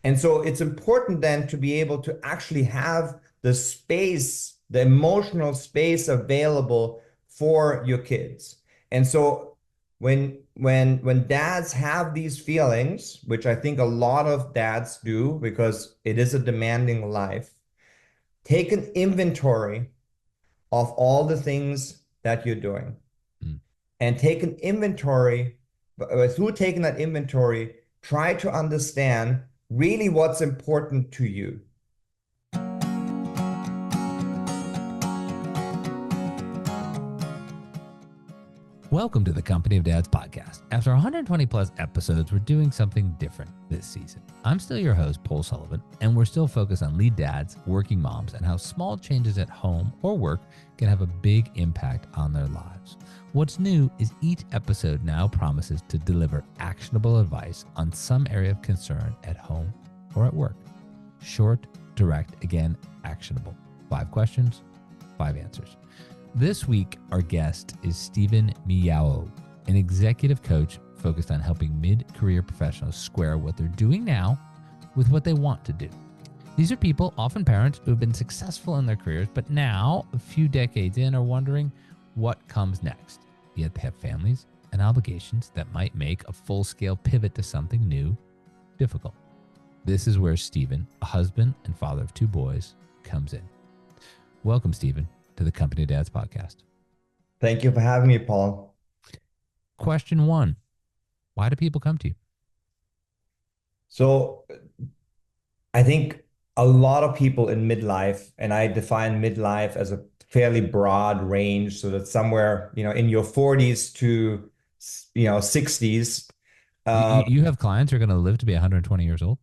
And so it's important then to be able to actually have the space, the emotional space available for your kids. And so when dads have these feelings, which I think a lot of dads do because it is a demanding life, take an inventory of all the things that you're doing Mm. and take an inventory. Through taking that inventory, try to understand really what's important to you. Welcome to the Company of Dads podcast. After 120 plus episodes, we're doing something different this season. I'm still your host, Paul Sullivan, and we're still focused on lead dads, working moms, and how small changes at home or work can have a big impact on their lives. What's new is each episode now promises to deliver actionable advice on some area of concern at home or at work. Short, direct, again, actionable. 5 questions, 5 answers. This week, our guest is Stephen Miyao, an executive coach focused on helping mid-career professionals square what they're doing now with what they want to do. These are people, often parents, who have been successful in their careers, but now, a few decades in, are wondering what comes next. Yet they have families and obligations that might make a full-scale pivot to something new difficult. This is where Stephen, a husband and father of 2 boys, comes in. Welcome, Stephen, to the Company of Dads podcast. Thank you for having me, Paul. Question 1, why do people come to you? So I think a lot of people in midlife, and I define midlife as a fairly broad range, so that somewhere, in your 40s to, 60s. You have clients who are going to live to be 120 years old?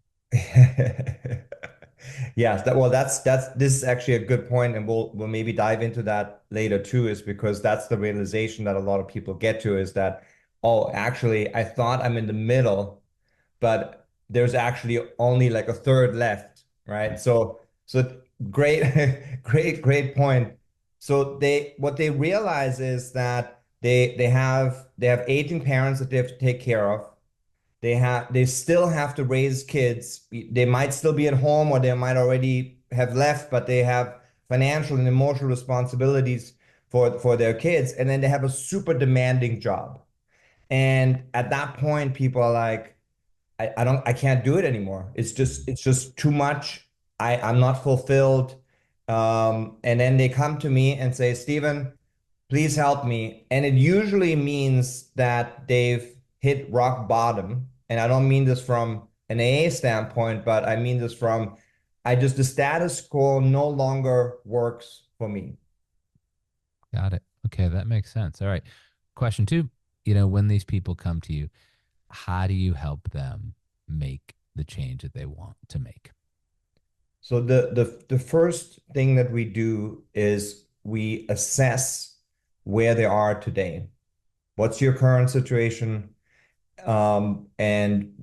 Yes, this is actually a good point, and we'll maybe dive into that later too, is because that's the realization that a lot of people get to is that, oh, actually, I thought I'm in the middle, but there's actually only like a third left, right? So great, great point. So what they realize is that they have aging parents that they have to take care of. They still have to raise kids. They might still be at home or they might already have left, but they have financial and emotional responsibilities for their kids. And then they have a super demanding job. And at that point, people are like, I can't do it anymore. It's just too much. I'm not fulfilled. And then they come to me and say, Stephen, please help me. And it usually means that they've hit rock bottom. And I don't mean this from an AA standpoint, but I mean this from the status quo no longer works for me. Got it. Okay, that makes sense. All right. Question 2, when these people come to you, how do you help them make the change that they want to make? So the first thing that we do is we assess where they are today. What's your current situation? And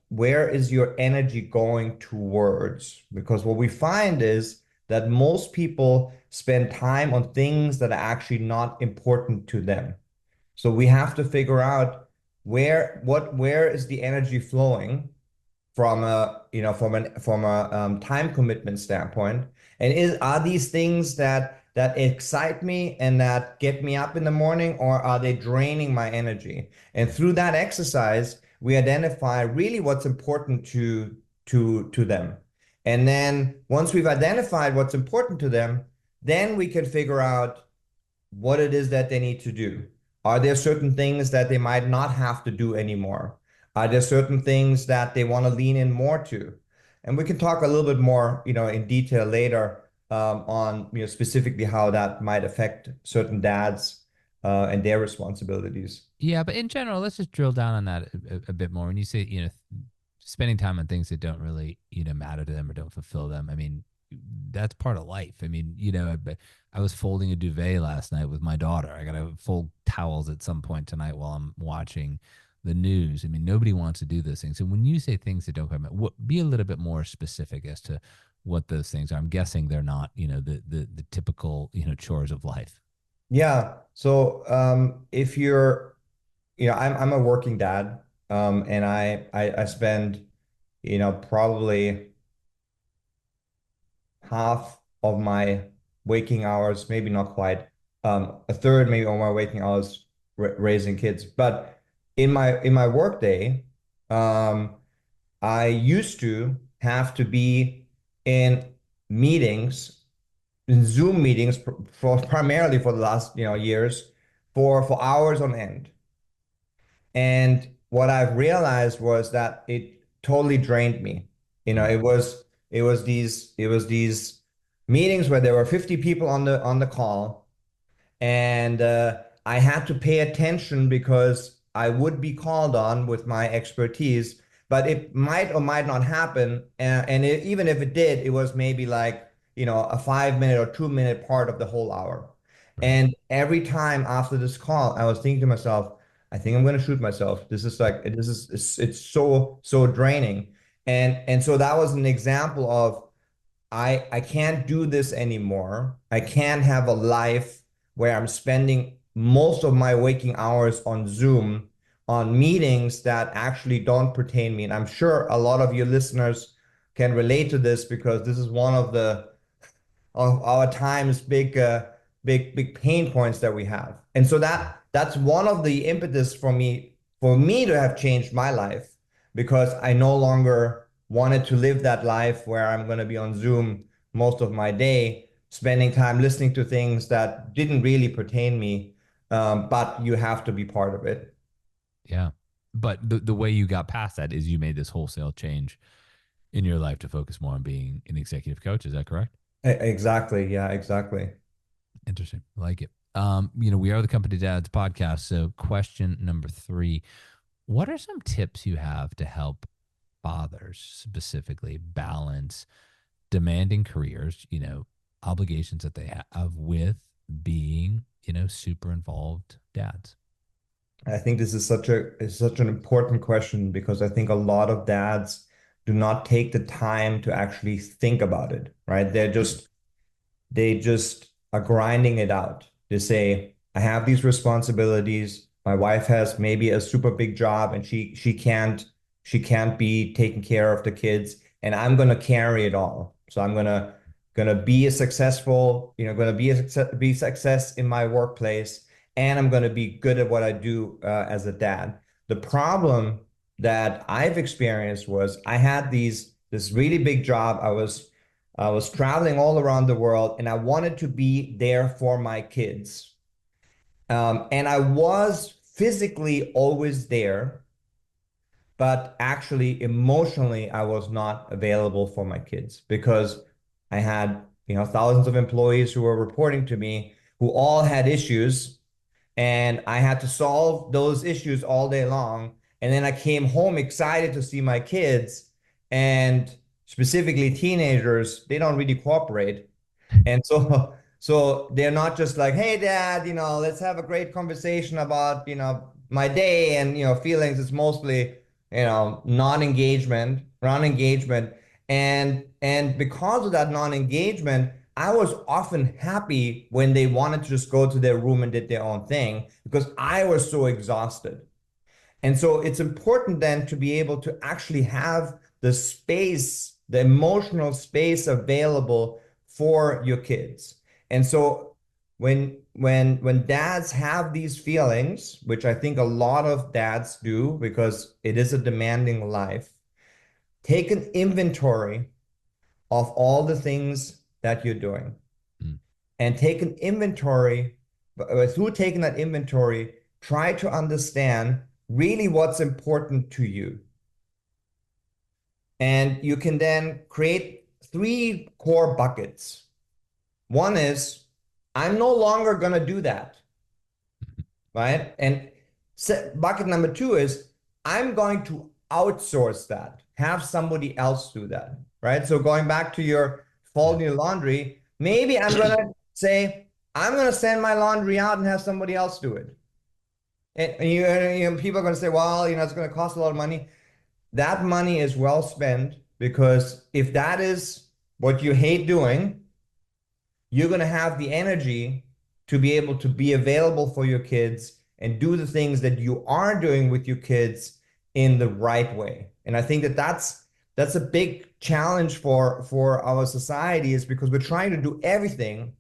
where is your energy going towards? Because what we find is that most people spend time on things that are actually not important to them. So we have to figure out where is the energy flowing from a time commitment standpoint, and are these things that excite me and that get me up in the morning, or are they draining my energy? And through that exercise, we identify really what's important to them. And then once we've identified what's important to them, then we can figure out what it is that they need to do. Are there certain things that they might not have to do anymore? Are there certain things that they want to lean in more to? And we can talk a little bit more, in detail later, on, specifically how that might affect certain dads, and their responsibilities. Yeah, but in general, let's just drill down on that a bit more. When you say, spending time on things that don't really, matter to them or don't fulfill them, I mean, that's part of life. I mean, I was folding a duvet last night with my daughter. I got to fold towels at some point tonight while I'm watching the news. I mean, nobody wants to do those things. So when you say things that don't come, be a little bit more specific as to what those things are. I'm guessing they're not, the typical, chores of life. Yeah. So, if you're, I'm a working dad, and I spend, probably half of my waking hours, maybe not quite, a third maybe of my waking hours raising kids. But in my workday, I used to have to be in meetings, in Zoom meetings for primarily for the last years for hours on end. And what I've realized was that it totally drained me. It was these meetings where there were 50 people on the call, and I had to pay attention because I would be called on with my expertise, but it might or might not happen. Even if it did, it was maybe like, a 5 minute or 2 minute part of the whole hour. Right. And every time after this call, I was thinking to myself, I think I'm going to shoot myself. It's so draining. And so that was an example of I can't do this anymore. I can't have a life where I'm spending most of my waking hours on Zoom, on meetings that actually don't pertain me. And I'm sure a lot of your listeners can relate to this because this is one of our time's big pain points that we have. And so that's one of the impetus for me to have changed my life, because I no longer wanted to live that life where I'm going to be on Zoom most of my day, spending time listening to things that didn't really pertain me. But you have to be part of it. Yeah. But the way you got past that is you made this wholesale change in your life to focus more on being an executive coach. Is that correct? Exactly. Yeah, exactly. Interesting. I like it. We are the Company Dads podcast. So question number 3, what are some tips you have to help fathers specifically balance demanding careers, obligations that they have with being, super involved dads? I think this is such an important question, because I think a lot of dads do not take the time to actually think about it, right? They just are grinding it out. They say, I have these responsibilities. My wife has maybe a super big job, and she can't be taking care of the kids, and I'm gonna carry it all. So I'm gonna be a successful, gonna be success in my workplace, and I'm gonna be good at what I do as a dad. The problem that I've experienced was I had this really big job. I was traveling all around the world, and I wanted to be there for my kids. And I was physically always there, but actually emotionally, I was not available for my kids, because I had, thousands of employees who were reporting to me who all had issues, and I had to solve those issues all day long. And then I came home excited to see my kids, and specifically teenagers, they don't really cooperate. And so they're not just like, hey, dad, let's have a great conversation about, my day and, feelings. It's mostly, non-engagement. And because of that non-engagement, I was often happy when they wanted to just go to their room and did their own thing, because I was so exhausted. And so it's important then to be able to actually have the space, the emotional space available for your kids. And so when dads have these feelings, which I think a lot of dads do because it is a demanding life, take an inventory of all the things that you're doing, Mm. and take an inventory. Through taking that inventory, try to understand really what's important to you. And you can then create 3 core buckets. One is, I'm no longer going to do that, right? And bucket number 2 is, I'm going to outsource that, have somebody else do that, right? So going back to your Yeah. folding your laundry, maybe I'm going to say, I'm going to send my laundry out and have somebody else do it. And people are going to say, well, it's going to cost a lot of money. That money is well spent, because if that is what you hate doing, you're going to have the energy to be able to be available for your kids and do the things that you are doing with your kids in the right way. And I think that that's a big challenge for our society, is because we're trying to do everything.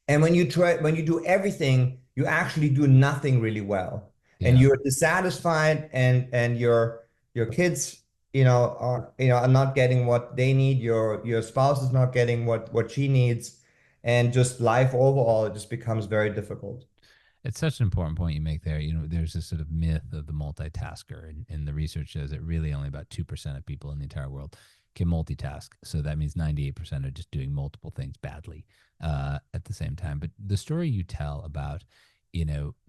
And when you do everything, you actually do nothing really well. And Yeah. you're dissatisfied, and your kids, are not getting what they need. Your spouse is not getting what she needs. And just life overall, it just becomes very difficult. It's such an important point you make there. There's this sort of myth of the multitasker, and the research shows that really only about 2% of people in the entire world can multitask. So that means 98% are just doing multiple things badly at the same time. But the story you tell about,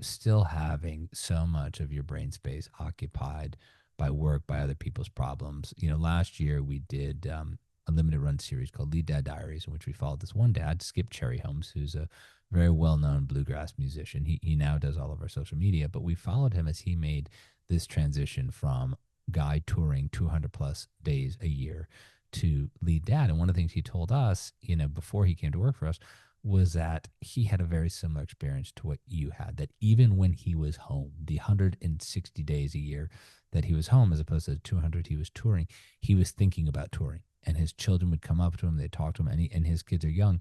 still having so much of your brain space occupied by work, by other people's problems. Last year we did a limited run series called Lead Dad Diaries, in which we followed this one dad, Skip Cherry Holmes, who's a very well-known bluegrass musician. He now does all of our social media, but we followed him as he made this transition from guy touring 200 plus days a year to lead dad. And one of the things he told us, before he came to work for us, was that he had a very similar experience to what you had. That even when he was home, the 160 days a year that he was home, as opposed to the 200 he was touring, he was thinking about touring. And his children would come up to him, they'd talk to him, and his kids are young,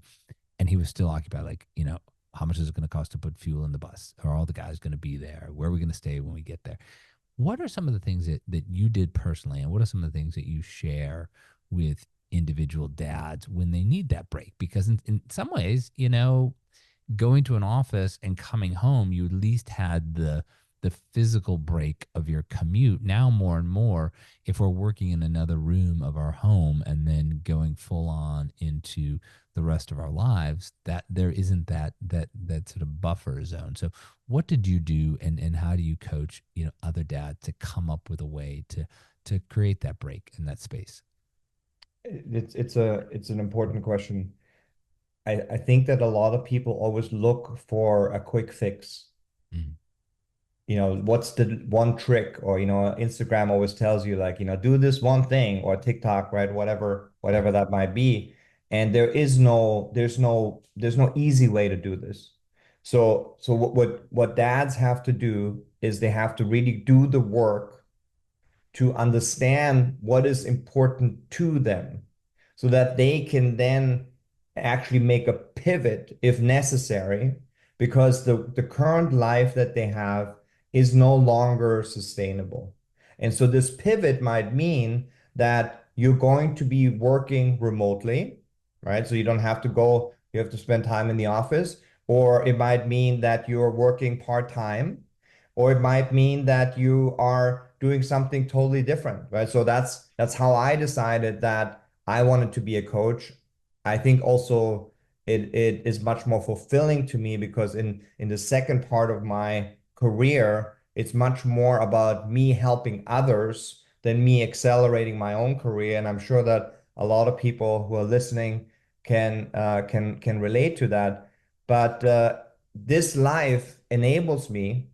and he was still occupied, like, how much is it going to cost to put fuel in the bus? Are all the guys going to be there? Where are we going to stay when we get there? What are some of the things that you did personally, and what are some of the things that you share with individual dads when they need that break? Because in some ways, going to an office and coming home, you at least had the physical break of your commute. Now more and more, if we're working in another room of our home and then going full on into the rest of our lives, that there isn't that sort of buffer zone. So what did you do, and how do you coach, other dads to come up with a way to create that break in that space? It's an important question. I think that a lot of people always look for a quick fix. Mm. What's the one trick? Or, Instagram always tells you, like, do this one thing, or TikTok, right? Whatever that might be. And there's no easy way to do this. So what dads have to do is they have to really do the work to understand what is important to them, so that they can then actually make a pivot if necessary, because the current life that they have is no longer sustainable. And so this pivot might mean that you're going to be working remotely, right? So you don't have to go, you have to spend time in the office, or it might mean that you're working part-time, or it might mean that you are doing something totally different, right? So that's how I decided that I wanted to be a coach. I think also it is much more fulfilling to me, because in the second part of my career, it's much more about me helping others than me accelerating my own career. And I'm sure that a lot of people who are listening can relate to that. But this life enables me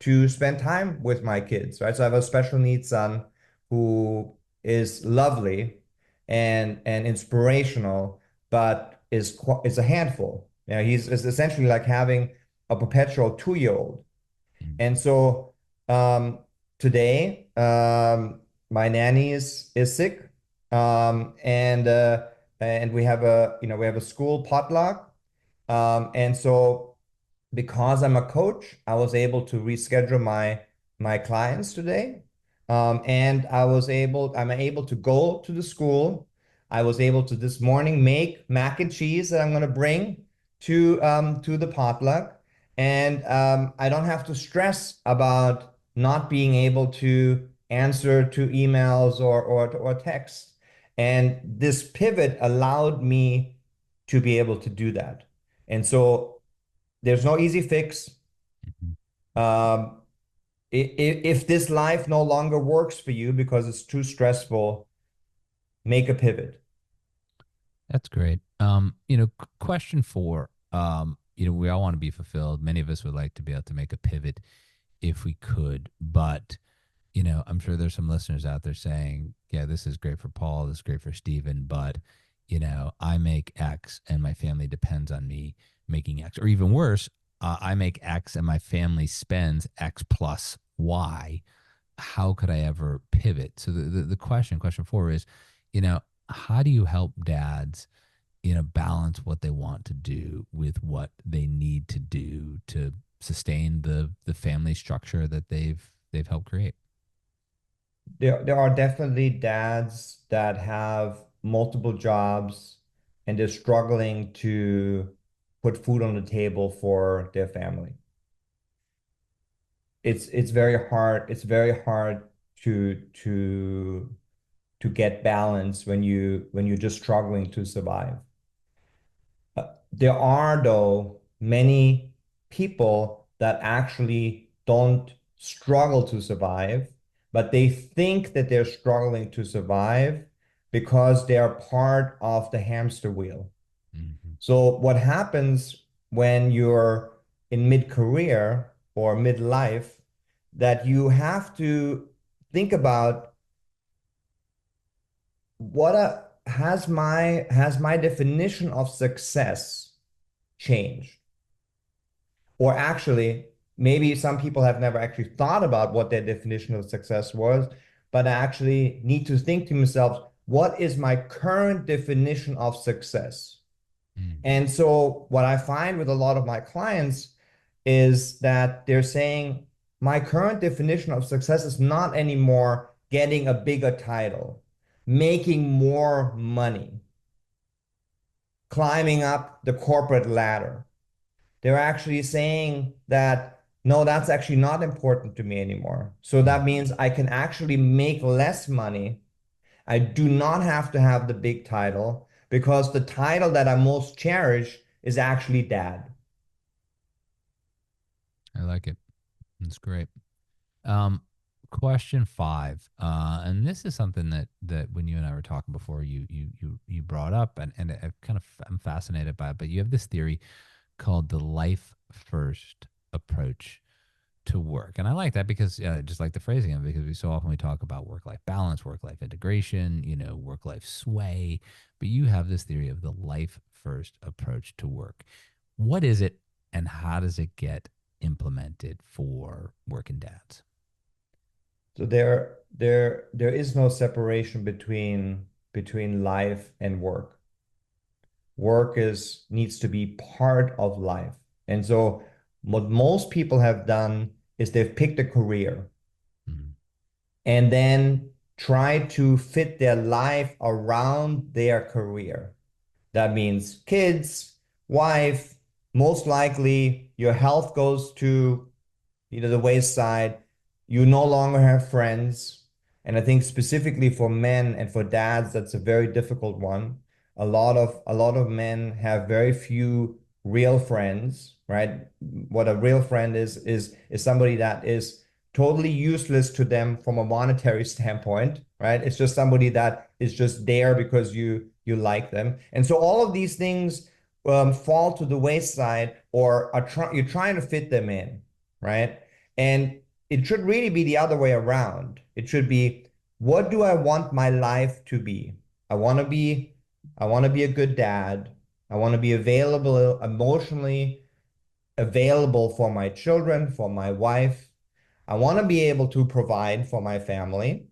to spend time with my kids, right? So I have a special needs son who is lovely and inspirational, but is a handful. He's is essentially like having a perpetual 2-year-old. Mm. And so today, my nanny is sick, and we have a school potluck, and so because I'm a coach, I was able to reschedule my clients today. And I'm able to go to the school. I was able to this morning make mac and cheese that I'm going to bring to the potluck. And I don't have to stress about not being able to answer to emails or text. And this pivot allowed me to be able to do that. And so there's no easy fix. Mhm. Um, if this life no longer works for you because it's too stressful, make a pivot. That's great. Question four. We all want to be fulfilled. Many of us would like to be able to make a pivot if we could, but I'm sure there's some listeners out there saying, yeah, this is great for Paul, this is great for Stephen, but I make X and my family depends on me making X. Or even worse, I make X and my family spends X plus Y. how could I ever pivot? So the question 4 is, you know, how do you help dads, balance what they want to do with what they need to do to sustain the family structure that they've helped create? There are definitely dads that have multiple jobs and they're struggling to put food on the table for their family. It's very hard. It's very hard to to to get balance when you're just struggling to survive. There are, though, many people that actually don't struggle to survive, but they think that they're struggling to survive because they are part of the hamster wheel. Mm-hmm. So what happens when you're in mid-career or midlife, that you have to think about has my definition of success changed? Or actually, maybe some people have never actually thought about what their definition of success was, but I actually need to think to themselves, what is my current definition of success? Mm-hmm. And so what I find with a lot of my clients is that they're saying, my current definition of success is not anymore getting a bigger title, making more money, climbing up the corporate ladder. They're actually saying that, no, that's actually not important to me anymore. So that Mm-hmm. means I can actually make less money. I do not have to have the big title because the title that I most cherish is actually dad. I like it. That's great. Um, Question 5, and this is something that when you and I were talking before, you brought up, and I'm fascinated by it. But you have this theory called the life first approach to work, and I like that because just like the phrasing of it, because we so often we talk about work life balance, work life integration, work life sway, but you have this theory of the life first approach to work. What is it, and how does it get implemented for working dads? So there is no separation between life and work. Work is needs to be part of life. And so what most people have done is they've picked a career Mhm. and then try to fit their life around their career. That means kids, wife, most likely your health goes to the wayside. You no longer have friends. And I think specifically for men and for dads, that's a very difficult one. A lot of men have very few real friends, right? What a real friend is somebody that is totally useless to them from a monetary standpoint, right? It's just somebody that is just there because you like them. And so all of these things fall to the wayside or you're trying to fit them in, right? And it should really be the other way around. It should be, what do I want my life to be? I want to be, I want to be a good dad. I want to be available, emotionally available for my children, for my wife. I want to be able to provide for my family.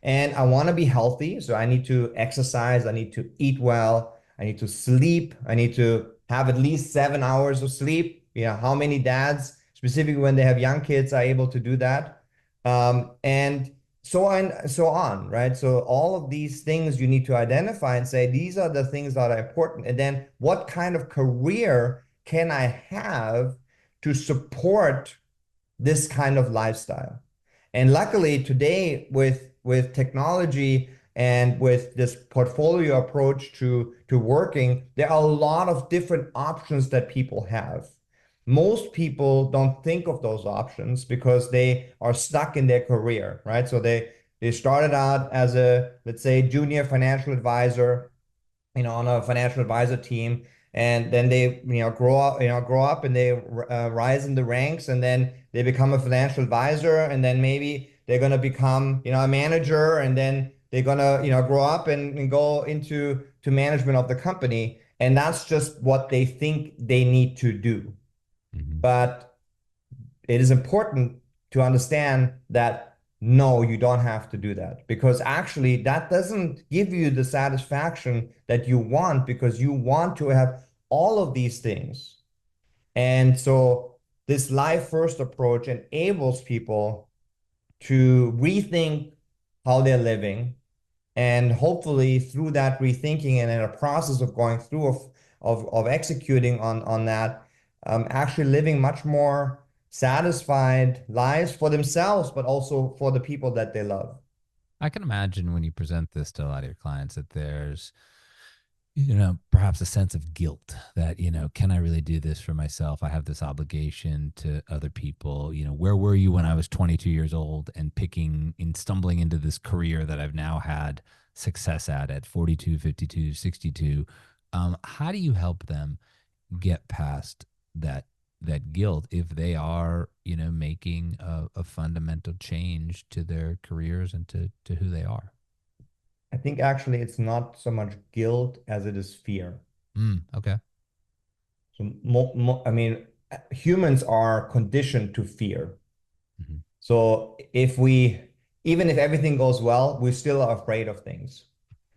And I want to be healthy. So I need to exercise. I need to eat well. I need to sleep. I need to have at least 7 hours of sleep. How many dads, specifically when they have young kids, are able to do that? And so on, right? So all of these things you need to identify and say, these are the things that are important. And then what kind of career can I have to support this kind of lifestyle? And luckily today with technology and with this portfolio approach to working, there are a lot of different options that people have. Most people don't think of those options because they are stuck in their career, right? So they started out as a, let's say, junior financial advisor, on a financial advisor team, and then they, grow up and they rise in the ranks, and then they become a financial advisor, and then maybe they're going to become, a manager, and then they're going to, grow up and go into management of the company, and that's just what they think they need to do. Mhm. But it is important to understand that no, you don't have to do that, because actually that doesn't give you the satisfaction that you want, because you want to have all of these things. And so this life first approach enables people to rethink how they're living, and hopefully through that rethinking and in a process of going through of executing on that, actually living much more satisfied lives for themselves, but also for the people that they love. I can imagine when you present this to a lot of your clients that there's, perhaps a sense of guilt that, can I really do this for myself? I have this obligation to other people. Where were you when I was 22 years old and stumbling into this career that I've now had success at 42, 52, 62? How do you help them get past that guilt if they are, making a fundamental change to their careers and to who they are? I think actually it's not so much guilt as it is fear. Okay. So, I mean, humans are conditioned to fear. Mm-hmm. So even if everything goes well, we're still afraid of things.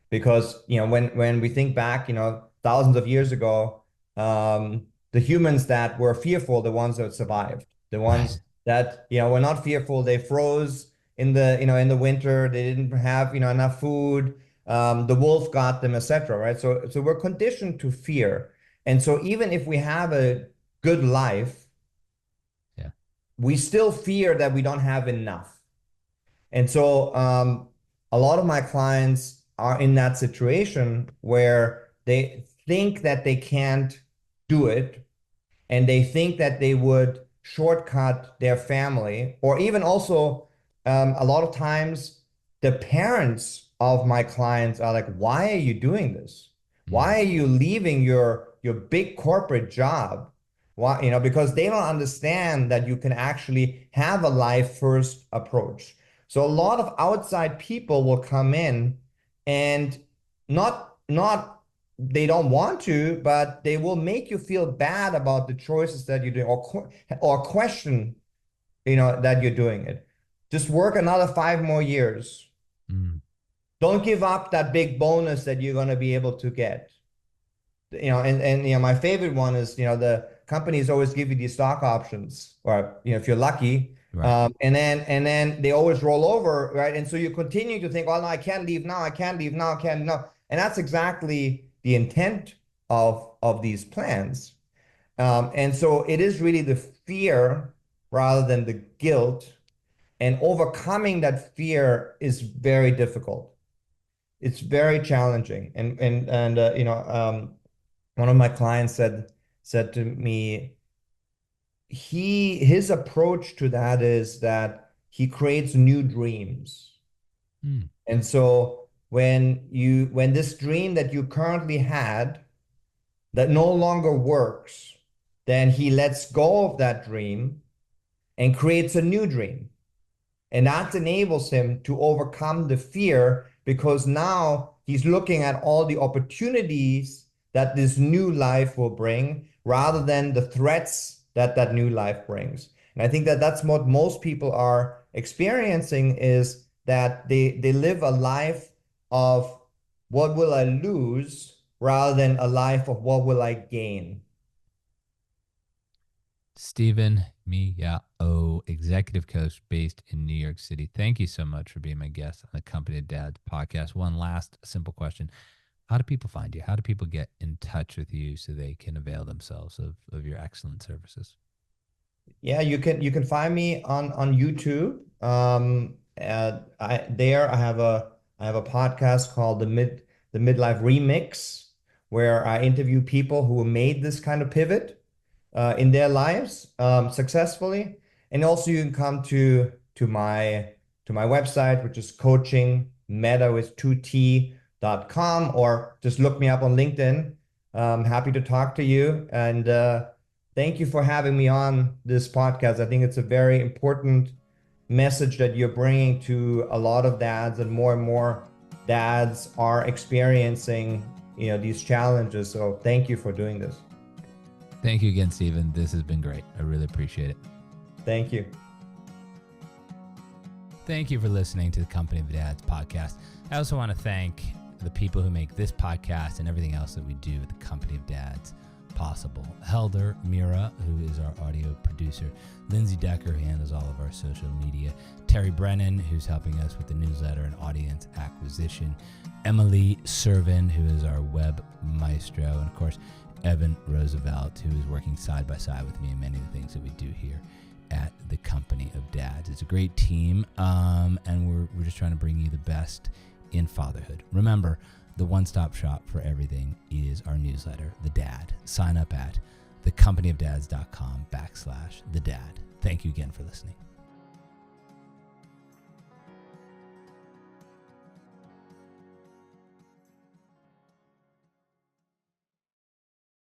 Because, when we think back, thousands of years ago, the humans that were fearful, the ones that survived, the Right. ones that, were not fearful, they froze in the winter, they didn't have, enough food, the wolf got them, etc. Right? So we're conditioned to fear. And so even if we have a good life, Yeah. we still fear that we don't have enough. And so a lot of my clients are in that situation where they think that they can't do it, and they think that they would shortcut their family, or even also a lot of times the parents of my clients are like, why are you doing this? Mm. Why are you leaving your big corporate job? Why, because they don't understand that you can actually have a life first approach. So a lot of outside people will come in and not they don't want to, but they will make you feel bad about the choices that you're doing, or question, that you're doing it. Just work another 5 more years. Mm. Don't give up that big bonus that you're going to be able to get. And my favorite one is, the companies always give you these stock options, or if you're lucky, Right. and then they always roll over, right? And so you continue to think, well, no, I can't leave now, I can't leave now, I can't no. And that's exactly the intent of these plans. And so it is really the fear rather than the guilt, and overcoming that fear is very difficult. It's very challenging. And one of my clients said to me, his approach to that is that he creates new dreams. Mm. And so when this dream that you currently had that no longer works, then he lets go of that dream and creates a new dream. And that enables him to overcome the fear, because now he's looking at all the opportunities that this new life will bring, rather than the threats that that new life brings. And I think that that's what most people are experiencing, is that they live a life of what will I lose, rather than a life of what will I gain. Stephen Miyao, executive coach based in New York City. Thank you so much for being my guest on the Company of Dads podcast. One last simple question. How do people find you? How do people get in touch with you so they can avail themselves of your excellent services? Yeah, you can find me on YouTube. I have a podcast called the Midlife Remix, where I interview people who made this kind of pivot in their lives successfully. And also you can come to my website, which is coaching meta with 2t.com, or just look me up on LinkedIn. Happy to talk to you. And thank you for having me on this podcast. I think it's a very important message that you're bringing to a lot of dads, and more dads are experiencing, these challenges. So thank you for doing this. Thank you again, Stephen. This has been great. I really appreciate it. Thank you. Thank you for listening to the Company of Dads podcast. I also want to thank the people who make this podcast and everything else that we do at the Company of Dads possible. Helder Mira, who is our audio producer. Lindsay Decker, who handles all of our social media. Terry Brennan, who's helping us with the newsletter and audience acquisition. Emily Servin, who is our web maestro. And of course, Evan Roosevelt, who is working side by side with me in many of the things that we do here at the Company of Dads. It's a great team, and we're just trying to bring you the best in fatherhood. Remember, the one-stop shop for everything is our newsletter, The Dad. Sign up at thecompanyofdads.com/thedad. Thank you again for listening.